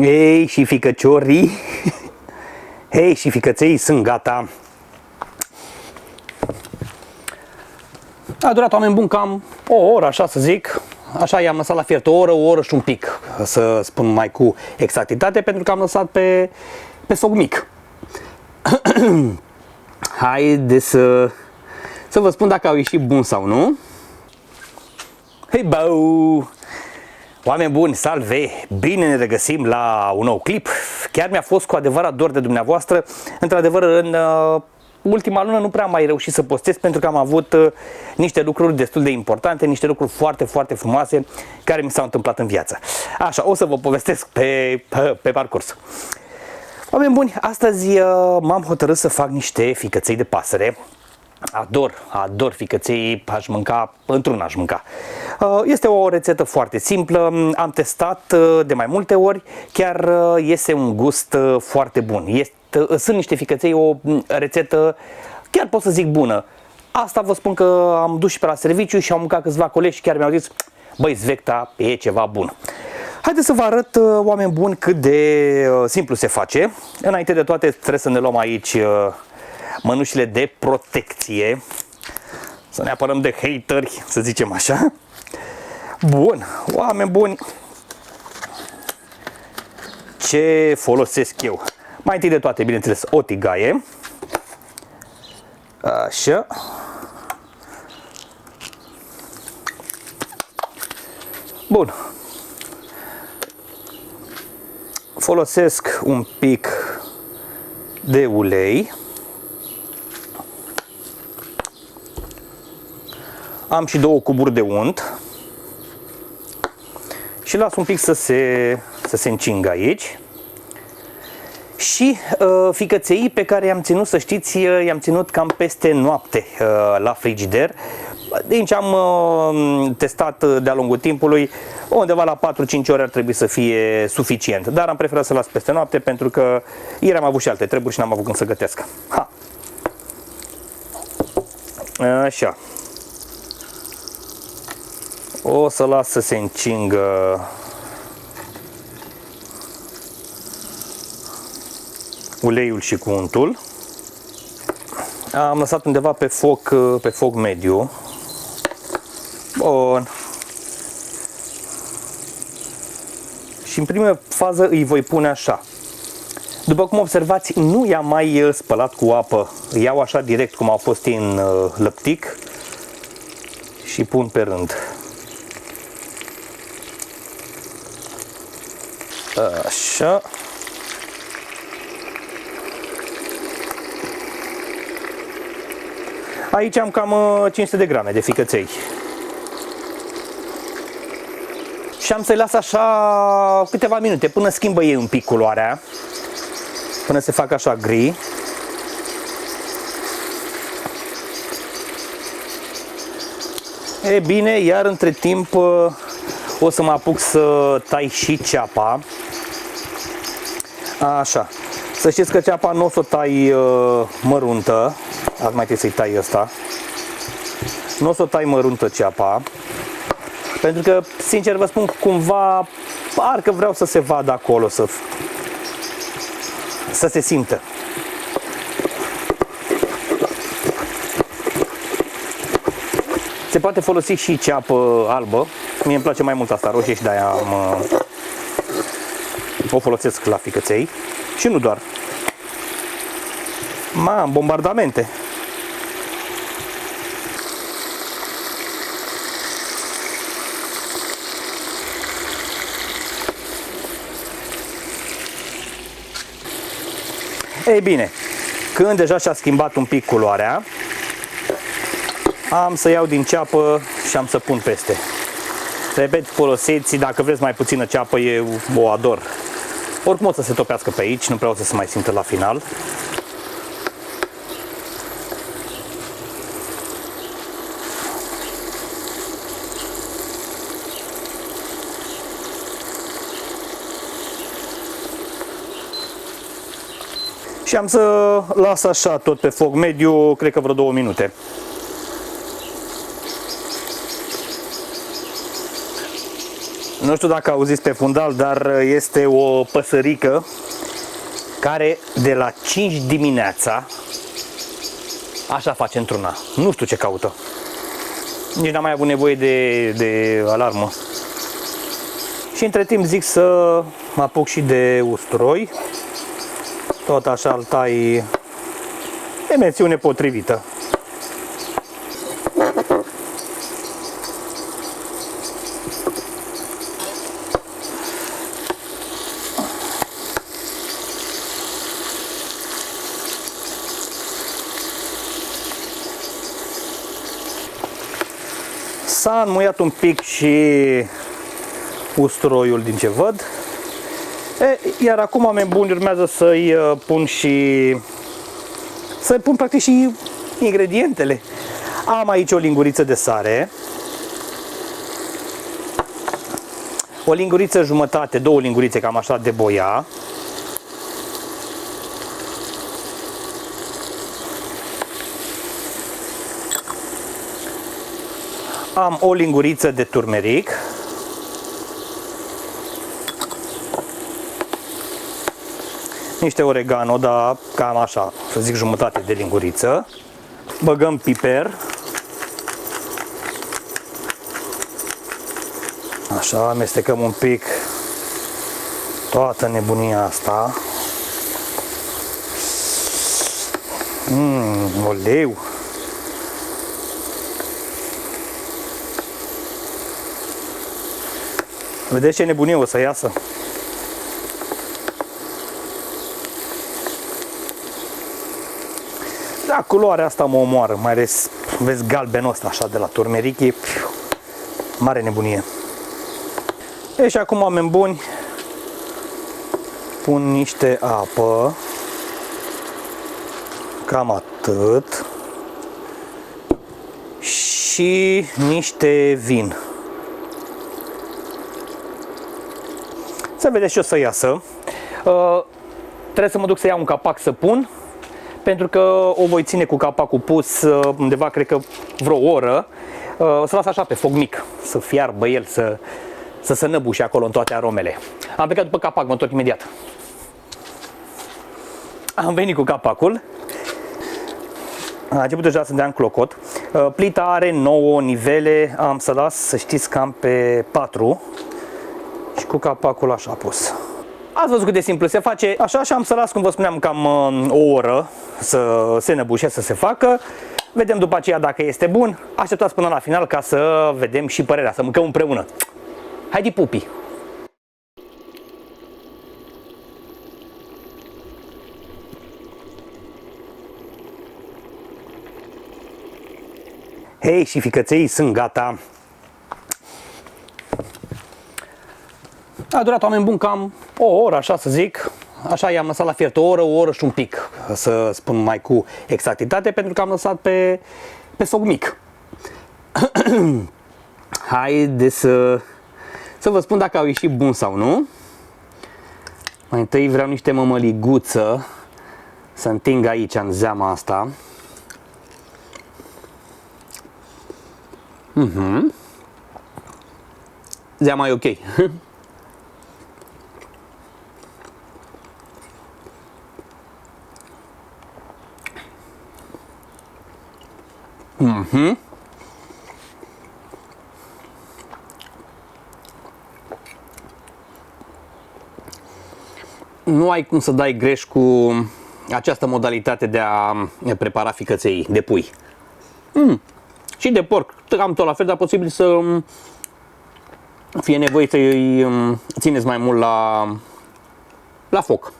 Ei, și ficăciorii, hei, și ficăței, sunt gata. A durat, oameni buni, cam o oră, așa să zic. Așa i-am lăsat la fiert, o oră și un pic, să spun mai cu exactitate, pentru că am lăsat pe foc mic. Haideți să vă spun dacă au ieșit bun sau nu. Hei, bău! Oameni buni, salve! Bine ne regăsim la un nou clip. Chiar mi-a fost cu adevărat dor de dumneavoastră. Într-adevăr, în ultima lună nu prea am mai reușit să postez pentru că am avut niște lucruri destul de importante, niște lucruri foarte, foarte frumoase care mi s-au întâmplat în viață. Așa, o să vă povestesc pe parcurs. Oameni buni, astăzi m-am hotărât să fac niște ficăței de pasăre. Ador ficăței, aș mânca, într-un aș mânca. Este o rețetă foarte simplă, am testat de mai multe ori, chiar iese un gust foarte bun. Sunt niște ficăței, o rețetă, chiar pot să zic bună. Asta vă spun că am dus și pe la serviciu și am mâncat câțiva colegi și chiar mi-au zis, băi, Zvecta, e ceva bun. Haideți să vă arăt, oameni buni, cât de simplu se face. Înainte de toate trebuie să ne luăm aici mănușile de protecție, să ne apărăm de hateri, să zicem așa. Bun, oameni buni, ce folosesc eu? Mai întâi de toate, bineînțeles, o tigaie. Așa. Bun. Folosesc un pic de ulei. Am și 2 cuburi de unt. Și las un pic să se încingă aici. Și ficăței pe care i-am ținut, să știți, i-am ținut cam peste noapte la frigider. Din ce am testat de-a lungul timpului, undeva la 4-5 ore ar trebui să fie suficient. Dar am preferat să las peste noapte pentru că ieri am avut și alte treburi și n-am avut când să gătesc. Așa. O să las să se încingă uleiul și cu untul. Am lăsat undeva pe foc mediu. Bun. Și în prima fază îi voi pune așa. După cum observați, nu i-am mai spălat cu apă. Iau așa direct cum au fost în lăptic și pun pe rând. Așa. Aici am cam 500 de grame de ficăței. Și am să-i las așa câteva minute până schimbă ei un pic culoarea. Până se fac așa gri. E bine, iar între timp o să mă apuc să tai și ceapa. Așa. Să știți că ceapa nu o să o tai măruntă. Azi mai trebuie să-i tai ăsta. Nu o să o tai măruntă ceapa. Pentru că, sincer vă spun, cumva parcă vreau să se vadă acolo, să se simtă. Se poate folosi și ceapă albă. Mie îmi place mai mult asta, roșie, și de-aia o folosesc la ficăței. Și nu doar. Am bombardamente. Ei bine, când deja și-a schimbat un pic culoarea, am să iau din ceapă și am să pun peste. Repet, folosiți, dacă vreți mai puțină ceapă, o ador. Oricum o să se topească pe aici, nu prea o să se mai simtă la final. Și am să las așa tot pe foc mediu, cred că vreo 2 minute. Nu știu dacă auziți pe fundal, dar este o păsărică care de la 5 dimineața așa face într-una. Nu știu ce caută. Nici n-am mai avut nevoie de alarmă. Și între timp zic să mă apuc și de usturoi. Tot așa îl tai de mențiune potrivită. S-a înmuiat un pic și usturoiul din ce văd. Iar acum, oameni buni, urmează să-i pun practic și ingredientele. Am aici o linguriță de sare, o linguriță jumătate, 2 lingurițe cam așa de boia, am o linguriță de turmeric, niște oregano, dar cam așa, să zic jumătate de linguriță, băgăm piper, așa, amestecăm un pic toată nebunia asta, uleu. Vedeți ce nebunie o să iasă? Da, culoarea asta mă omoară, mai ales, vezi, galbenul ăsta așa de la turmeric, e mare nebunie. E, și acum, oameni buni, pun niște apă, cam atât, și niște vin. Să vedeți ce o să iasă. Trebuie să mă duc să iau un capac să pun, pentru că o voi ține cu capacul pus undeva, cred că vreo oră. O să las așa pe foc mic, să fiarbă el, să se năbușe acolo în toate aromele. Am plecat după capac, mă întorc imediat. Am venit cu capacul. A început deja să dea în clocot. Plita are 9 nivele, am să las, să știți, cam pe 4. Și cu capacul așa pus. Ați văzut cât de simplu se face, așa, și am să las, cum vă spuneam, cam o oră să se năbușe, să se facă. Vedem după aceea dacă este bun. Așteptați până la final ca să vedem și părerea, să mâncăm împreună. Haide, pupi! Hei, și ficăței sunt gata. A durat, oameni buni, cam o oră, așa să zic. Așa i-am lăsat la fiert, o oră și un pic, să spun mai cu exactitate, pentru că am lăsat pe foc mic. Haideți să vă spun dacă au ieșit bun sau nu. Mai întâi vreau niște mămăliguță să înting aici, în zeama asta. Zeama e ok. Nu ai cum să dai greș cu această modalitate de a prepara ficăței de pui. Și de porc, cam tot la fel, dar posibil să fie nevoie să îi țineți mai mult la foc.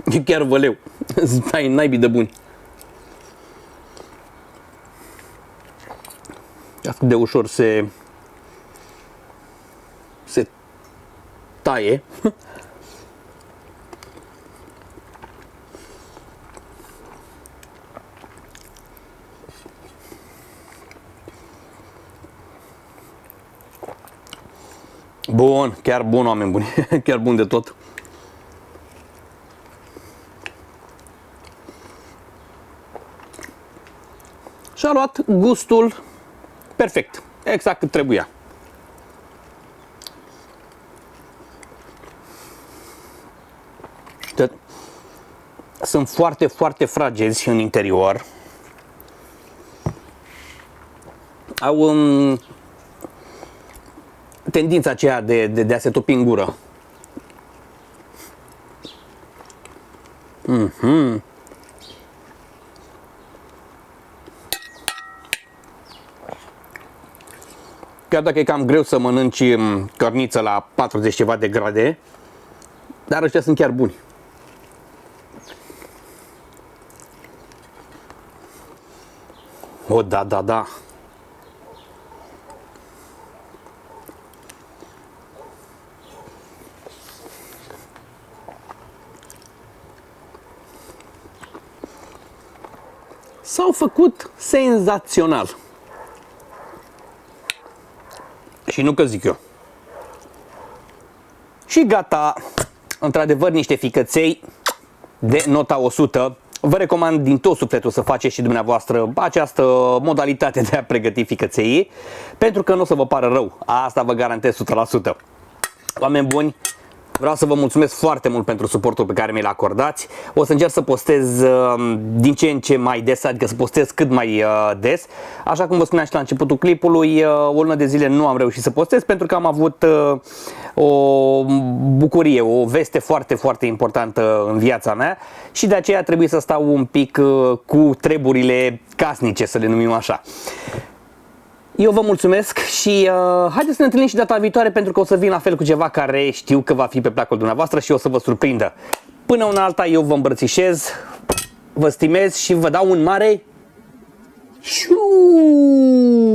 E chiar văleu. Stai naibii de buni. Atât de ușor se taie. Bun, chiar bun, oameni buni, chiar bun de tot. Și-a luat gustul perfect, exact cât trebuia. Sunt foarte, foarte fragezi în interior. Au tendința aceea de a se topi în gură. Chiar dacă e cam greu să mănânci cărniță la 40 ceva de grade, dar ăștia sunt chiar buni. O, da, da, da. S-au făcut senzațional. Și nu că zic eu. Și gata, într-adevăr niște ficăței de nota 100. Vă recomand din tot sufletul să faceți și dumneavoastră această modalitate de a pregăti ficăței, pentru că nu o să vă pară rău. Asta vă garantez 100%. Oameni buni, vreau să vă mulțumesc foarte mult pentru suportul pe care mi-l acordați. O să încerc să postez din ce în ce mai des, adică să postez cât mai des. Așa cum vă spuneam și la începutul clipului, o lună de zile nu am reușit să postez pentru că am avut o bucurie, o veste foarte, foarte importantă în viața mea și de aceea trebuie să stau un pic cu treburile casnice, să le numim așa. Eu vă mulțumesc și haideți să ne întâlnim și data viitoare, pentru că o să vin la fel cu ceva care știu că va fi pe placul dumneavoastră și o să vă surprindă. Până una alta, eu vă îmbrățișez, vă stimez și vă dau un mare șuu!